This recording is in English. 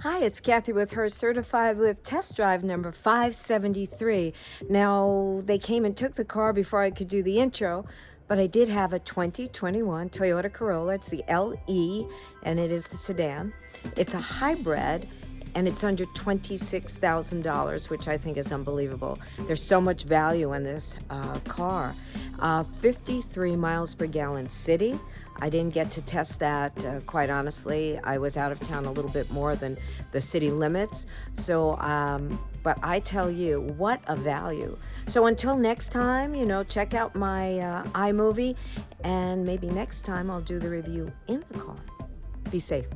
Hi, it's Cathy with her certified with test drive number 573. Now, they came and took the car before I could do the intro, but I did have a 2021 Toyota Corolla. It's the LE, and it is the sedan. It's a hybrid, and it's under $26,000, which I think is unbelievable. There's so much value in this car. 53 miles per gallon city. I didn't get to test that, quite honestly. I was out of town a little bit more than the city limits. So, but I tell you, what a value. So until next time, check out my iMovie, and maybe next time I'll do the review in the car. Be safe.